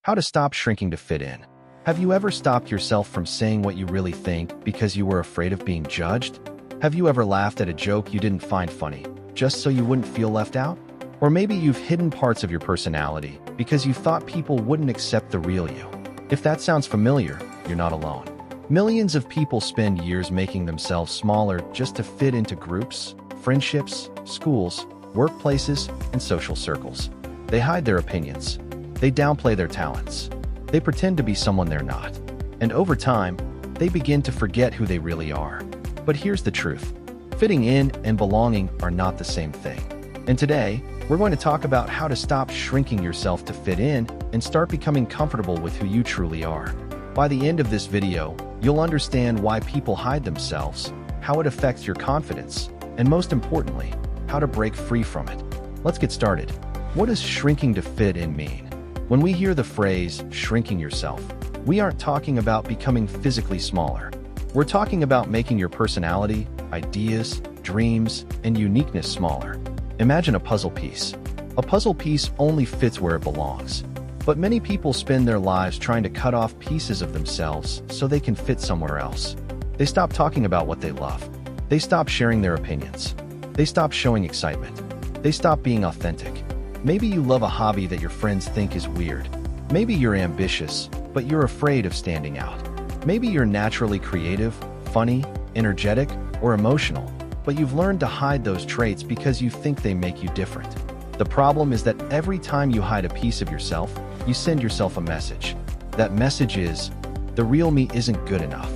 How to stop shrinking to fit in. Have you ever stopped yourself from saying what you really think because you were afraid of being judged? Have you ever laughed at a joke you didn't find funny, just so you wouldn't feel left out? Or maybe you've hidden parts of your personality because you thought people wouldn't accept the real you. If that sounds familiar, you're not alone. Millions of people spend years making themselves smaller just to fit into groups, friendships, schools, workplaces, and social circles. They hide their opinions. They downplay their talents. They pretend to be someone they're not. And over time, they begin to forget who they really are. But here's the truth. Fitting in and belonging are not the same thing. And today, we're going to talk about how to stop shrinking yourself to fit in and start becoming comfortable with who you truly are. By the end of this video, you'll understand why people hide themselves, how it affects your confidence, and most importantly, how to break free from it. Let's get started. What does shrinking to fit in mean? When we hear the phrase, shrinking yourself, we aren't talking about becoming physically smaller. We're talking about making your personality, ideas, dreams, and uniqueness smaller. Imagine a puzzle piece. A puzzle piece only fits where it belongs. But many people spend their lives trying to cut off pieces of themselves so they can fit somewhere else. They stop talking about what they love. They stop sharing their opinions. They stop showing excitement. They stop being authentic. Maybe you love a hobby that your friends think is weird. Maybe you're ambitious, but you're afraid of standing out. Maybe you're naturally creative, funny, energetic, or emotional, but you've learned to hide those traits because you think they make you different. The problem is that every time you hide a piece of yourself, you send yourself a message. That message is, the real me isn't good enough.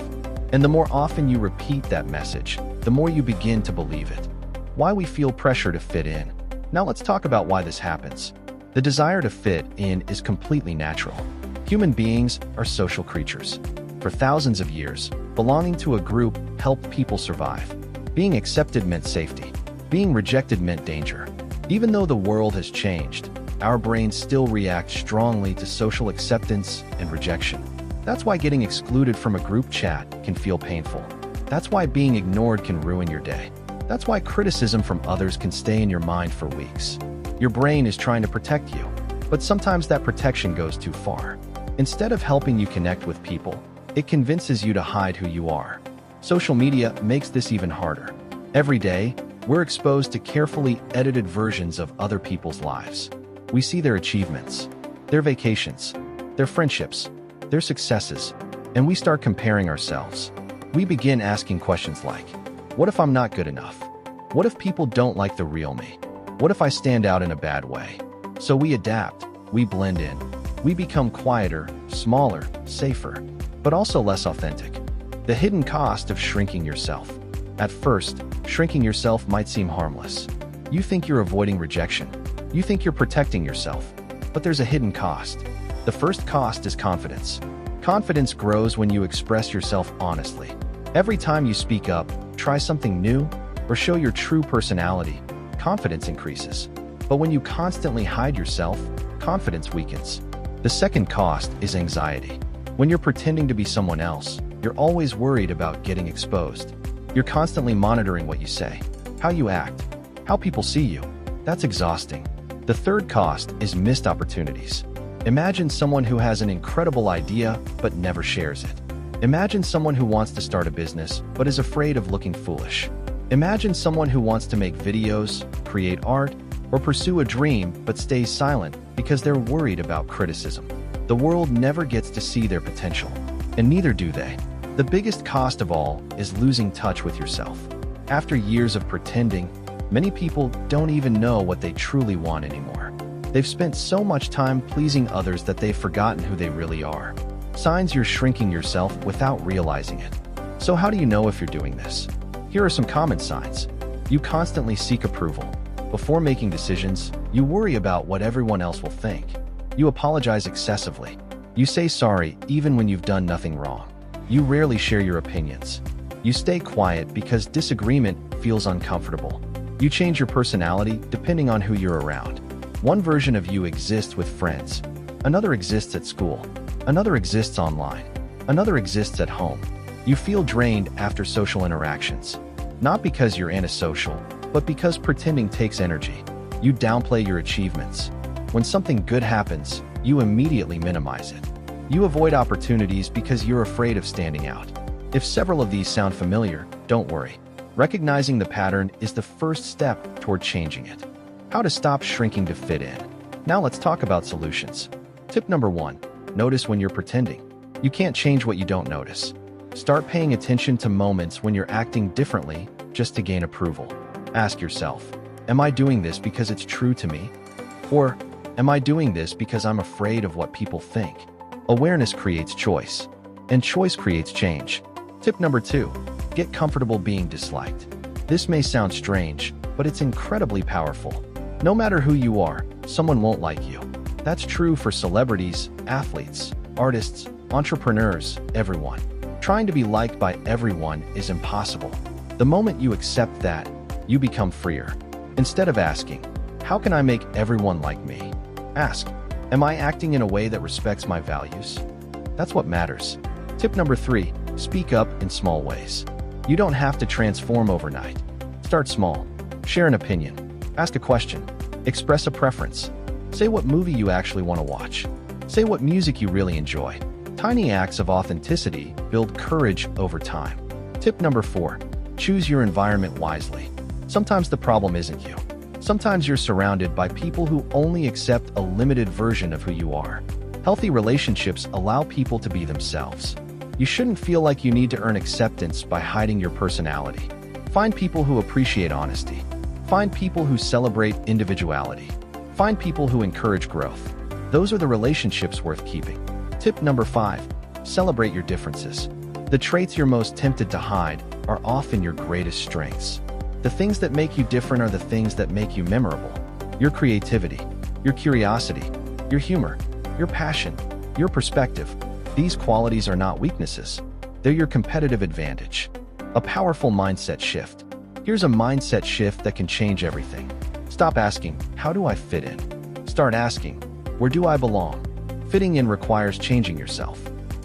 And the more often you repeat that message, the more you begin to believe it. Why we feel pressure to fit in. Now let's talk about why this happens. The desire to fit in is completely natural. Human beings are social creatures. For thousands of years, belonging to a group helped people survive. Being accepted meant safety. Being rejected meant danger. Even though the world has changed, our brains still react strongly to social acceptance and rejection. That's why getting excluded from a group chat can feel painful. That's why being ignored can ruin your day. That's why criticism from others can stay in your mind for weeks. Your brain is trying to protect you, but sometimes that protection goes too far. Instead of helping you connect with people, it convinces you to hide who you are. Social media makes this even harder. Every day, we're exposed to carefully edited versions of other people's lives. We see their achievements, their vacations, their friendships, their successes, and we start comparing ourselves. We begin asking questions like, what if I'm not good enough? What if people don't like the real me? What if I stand out in a bad way? So we adapt, we blend in, we become quieter, smaller, safer, but also less authentic. The hidden cost of shrinking yourself. At first, shrinking yourself might seem harmless. You think you're avoiding rejection. You think you're protecting yourself. But there's a hidden cost. The first cost is confidence. Confidence grows when you express yourself honestly. Every time you speak up, try something new, or show your true personality, confidence increases. But when you constantly hide yourself, confidence weakens. The second cost is anxiety. When you're pretending to be someone else, you're always worried about getting exposed. You're constantly monitoring what you say, how you act, how people see you. That's exhausting. The third cost is missed opportunities. Imagine someone who has an incredible idea but never shares it. Imagine someone who wants to start a business but is afraid of looking foolish. Imagine someone who wants to make videos, create art, or pursue a dream but stays silent because they're worried about criticism. The world never gets to see their potential, and neither do they. The biggest cost of all is losing touch with yourself. After years of pretending, many people don't even know what they truly want anymore. They've spent so much time pleasing others that they've forgotten who they really are. Signs you're shrinking yourself without realizing it. So how do you know if you're doing this? Here are some common signs. You constantly seek approval. Before making decisions, you worry about what everyone else will think. You apologize excessively. You say sorry even when you've done nothing wrong. You rarely share your opinions. You stay quiet because disagreement feels uncomfortable. You change your personality depending on who you're around. One version of you exists with friends. Another exists at school. Another exists online. Another exists at home. You feel drained after social interactions. Not because you're antisocial, but because pretending takes energy. You downplay your achievements. When something good happens, you immediately minimize it. You avoid opportunities because you're afraid of standing out. If several of these sound familiar, don't worry. Recognizing the pattern is the first step toward changing it. How to stop shrinking to fit in. Now let's talk about solutions. Tip number 1. Notice when you're pretending. You can't change what you don't notice. Start paying attention to moments when you're acting differently just to gain approval. Ask yourself, am I doing this because it's true to me? Or am I doing this because I'm afraid of what people think? Awareness creates choice, and choice creates change. Tip number 2. Get comfortable being disliked. This may sound strange, but it's incredibly powerful. No matter who you are, someone won't like you. That's true for celebrities, athletes, artists, entrepreneurs, everyone. Trying to be liked by everyone is impossible. The moment you accept that, you become freer. Instead of asking, how can I make everyone like me? Ask, am I acting in a way that respects my values? That's what matters. Tip number 3, speak up in small ways. You don't have to transform overnight. Start small. Share an opinion. Ask a question. Express a preference. Say what movie you actually want to watch. Say what music you really enjoy. Tiny acts of authenticity build courage over time. Tip number 4, choose your environment wisely. Sometimes the problem isn't you. Sometimes you're surrounded by people who only accept a limited version of who you are. Healthy relationships allow people to be themselves. You shouldn't feel like you need to earn acceptance by hiding your personality. Find people who appreciate honesty. Find people who celebrate individuality. Find people who encourage growth. Those are the relationships worth keeping. Tip number 5, celebrate your differences. The traits you're most tempted to hide are often your greatest strengths. The things that make you different are the things that make you memorable. Your creativity, your curiosity, your humor, your passion, your perspective. These qualities are not weaknesses. They're your competitive advantage. A powerful mindset shift. Here's a mindset shift that can change everything. Stop asking, how do I fit in? Start asking, where do I belong? Fitting in requires changing yourself.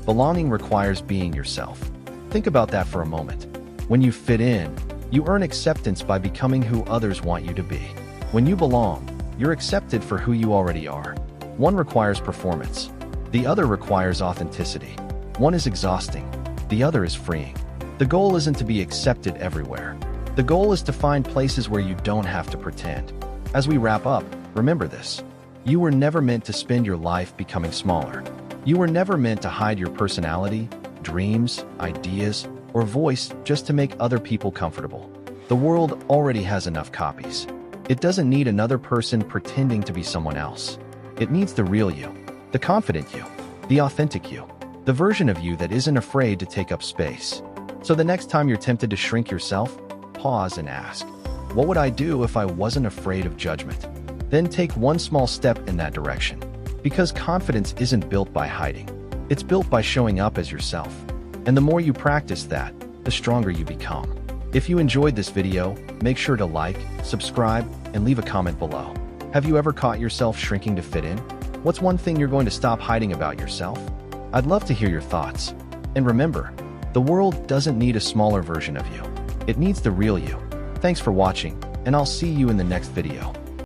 Belonging requires being yourself. Think about that for a moment. When you fit in, you earn acceptance by becoming who others want you to be. When you belong, you're accepted for who you already are. One requires performance. The other requires authenticity. One is exhausting. The other is freeing. The goal isn't to be accepted everywhere. The goal is to find places where you don't have to pretend. As we wrap up, remember this. You were never meant to spend your life becoming smaller. You were never meant to hide your personality, dreams, ideas, or voice just to make other people comfortable. The world already has enough copies. It doesn't need another person pretending to be someone else. It needs the real you, the confident you, the authentic you, the version of you that isn't afraid to take up space. So the next time you're tempted to shrink yourself, pause and ask, what would I do if I wasn't afraid of judgment? Then take one small step in that direction. Because confidence isn't built by hiding. It's built by showing up as yourself. And the more you practice that, the stronger you become. If you enjoyed this video, make sure to like, subscribe, and leave a comment below. Have you ever caught yourself shrinking to fit in? What's one thing you're going to stop hiding about yourself? I'd love to hear your thoughts. And remember, the world doesn't need a smaller version of you. It needs the real you. Thanks for watching, and I'll see you in the next video.